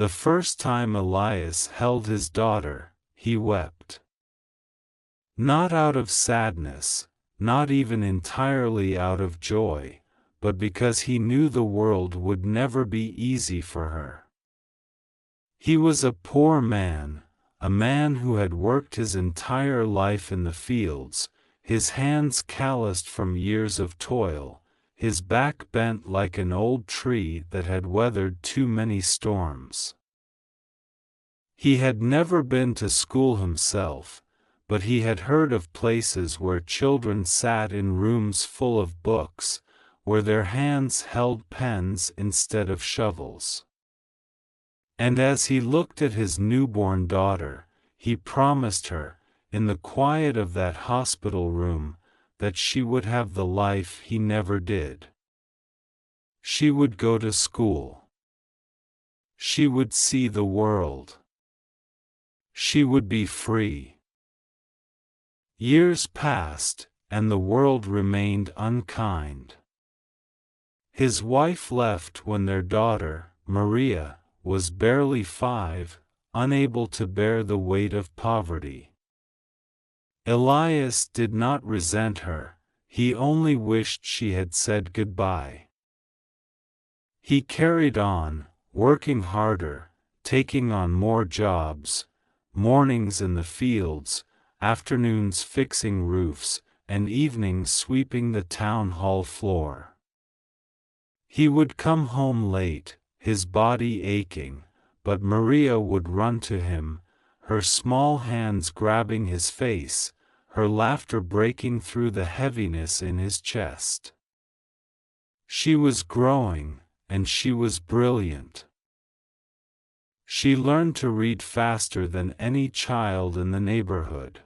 The first time Elias held his daughter, he wept. Not out of sadness, not even entirely out of joy, but because he knew the world would never be easy for her. He was a poor man, a man who had worked his entire life in the fields, his hands calloused from years of toil, his back bent like an old tree that had weathered too many storms. He had never been to school himself, but he had heard of places where children sat in rooms full of books, where their hands held pens instead of shovels. And as he looked at his newborn daughter, he promised her, in the quiet of that hospital room, that she would have the life he never did. She would go to school. She would see the world. She would be free. Years passed, and the world remained unkind. His wife left when their daughter, Maria, was barely 5, unable to bear the weight of poverty. Elias did not resent her, he only wished she had said goodbye. He carried on, working harder, taking on more jobs, mornings in the fields, afternoons fixing roofs, and evenings sweeping the town hall floor. He would come home late, his body aching, but Maria would run to him, her small hands grabbing his face, her laughter breaking through the heaviness in his chest. She was growing, and she was brilliant. She learned to read faster than any child in the neighborhood.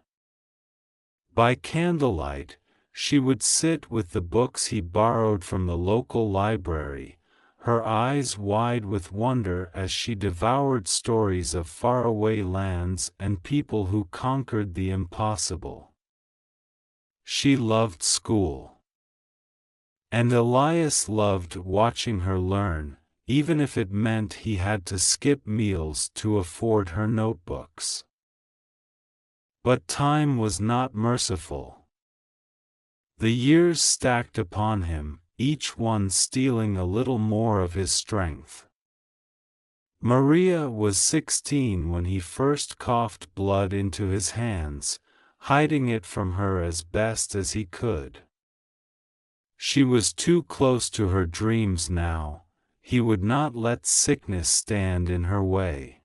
By candlelight, she would sit with the books he borrowed from the local library, her eyes wide with wonder as she devoured stories of faraway lands and people who conquered the impossible. She loved school. And Elias loved watching her learn, even if it meant he had to skip meals to afford her notebooks. But time was not merciful. The years stacked upon him, each one stealing a little more of his strength. Maria was 16 when he first coughed blood into his hands, hiding it from her as best as he could. She was too close to her dreams now. He would not let sickness stand in her way.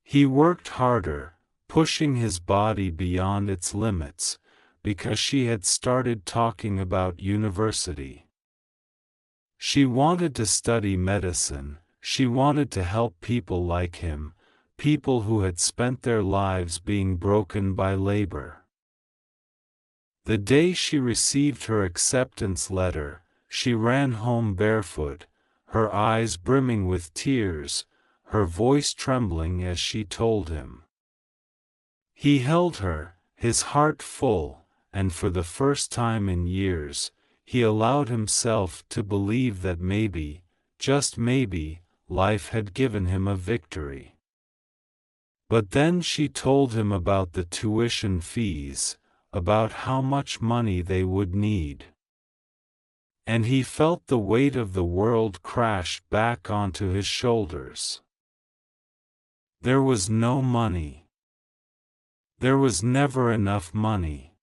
He worked harder, pushing his body beyond its limits, because she had started talking about university. She wanted to study medicine, she wanted to help people like him, people who had spent their lives being broken by labor. The day she received her acceptance letter, she ran home barefoot, her eyes brimming with tears, her voice trembling as she told him. He held her, his heart full, and for the first time in years, he allowed himself to believe that maybe, just maybe, life had given him a victory. But then she told him about the tuition fees, about how much money they would need. And he felt the weight of the world crash back onto his shoulders. There was no money. There was never enough money.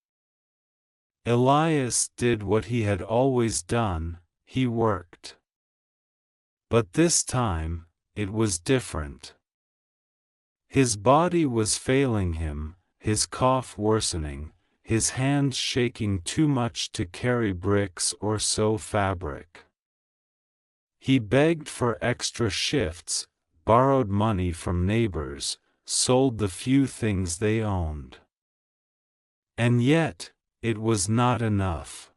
Elias did what he had always done, he worked. But this time, it was different. His body was failing him, his cough worsening, his hands shaking too much to carry bricks or sew fabric. He begged for extra shifts, borrowed money from neighbors, sold the few things they owned. And yet, it was not enough.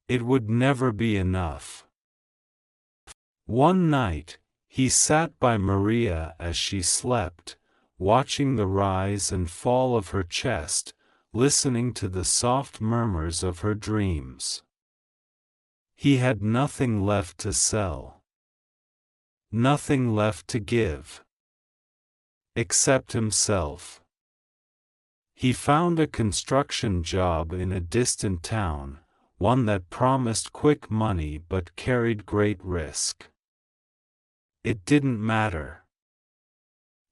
It would never be enough. One night, he sat by Maria as she slept, watching the rise and fall of her chest, listening to the soft murmurs of her dreams. He had nothing left to sell. nothing left to give. Except himself. He found a construction job in a distant town, one that promised quick money but carried great risk. It didn't matter.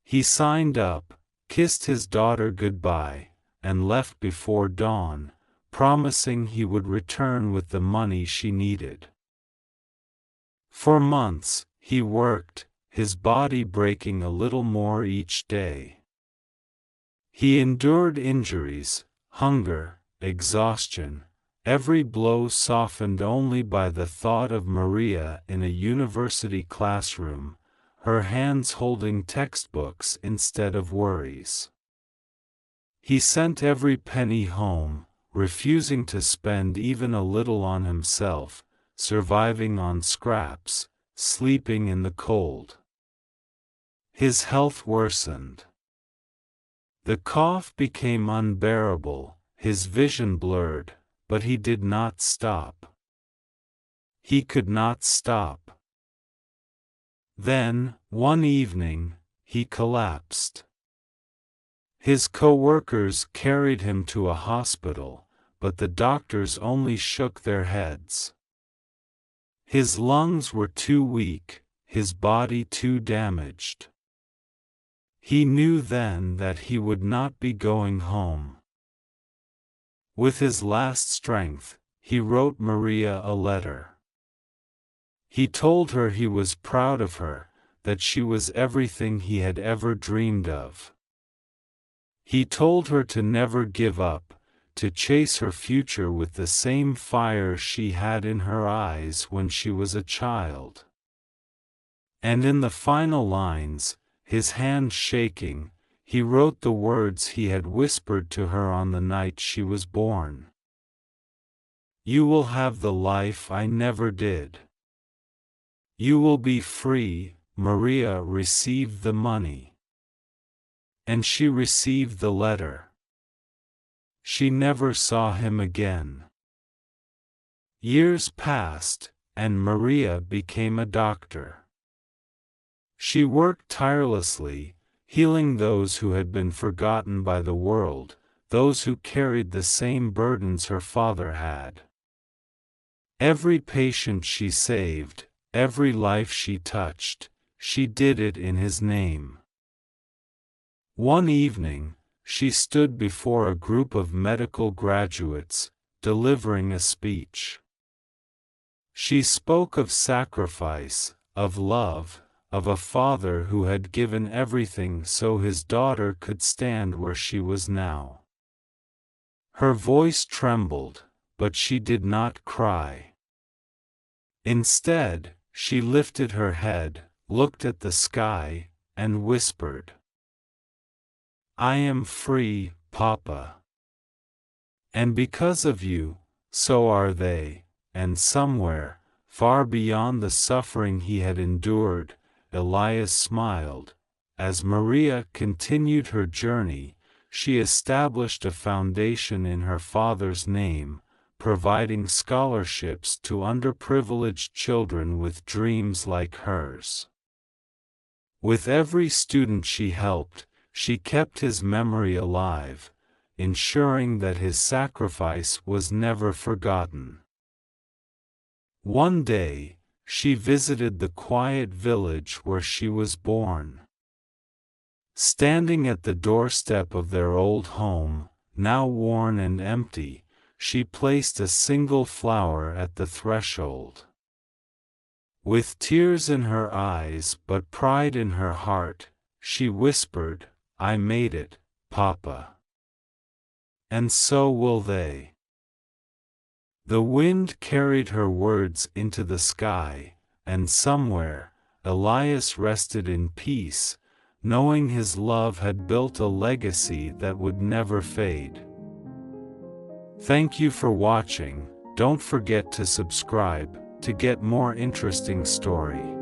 He signed up, kissed his daughter goodbye, and left before dawn, promising he would return with the money she needed. For months, he worked, his body breaking a little more each day. He endured injuries, hunger, exhaustion, every blow softened only by the thought of Maria in a university classroom, her hands holding textbooks instead of worries. He sent every penny home, refusing to spend even a little on himself, surviving on scraps, sleeping in the cold. His health worsened. The cough became unbearable, his vision blurred, but he did not stop. He could not stop. Then, one evening, he collapsed. His co-workers carried him to a hospital, but the doctors only shook their heads. His lungs were too weak, his body too damaged. He knew then that he would not be going home. With his last strength, he wrote Maria a letter. He told her he was proud of her, that she was everything he had ever dreamed of. He told her to never give up, to chase her future with the same fire she had in her eyes when she was a child. And in the final lines, his hand shaking, he wrote the words he had whispered to her on the night she was born. "You will have the life I never did. You will be free." Maria received the money. And she received the letter. She never saw him again. Years passed, and Maria became a doctor. She worked tirelessly, healing those who had been forgotten by the world, those who carried the same burdens her father had. Every patient she saved, every life she touched, she did it in his name. One evening, she stood before a group of medical graduates, delivering a speech. She spoke of sacrifice, of love, of a father who had given everything so his daughter could stand where she was now. Her voice trembled, but she did not cry. Instead, she lifted her head, looked at the sky, and whispered, "I am free, Papa. And because of you, so are they." And somewhere, far beyond the suffering he had endured, Elias smiled. As Maria continued her journey, she established a foundation in her father's name, providing scholarships to underprivileged children with dreams like hers. With every student she helped, she kept his memory alive, ensuring that his sacrifice was never forgotten. One day, she visited the quiet village where she was born. Standing at the doorstep of their old home, now worn and empty, she placed a single flower at the threshold. With tears in her eyes but pride in her heart, she whispered, "I made it, Papa. And so will they." The wind carried her words into the sky, and somewhere, Elias rested in peace, knowing his love had built a legacy that would never fade. Thank you for watching. Don't forget to subscribe to get more interesting story.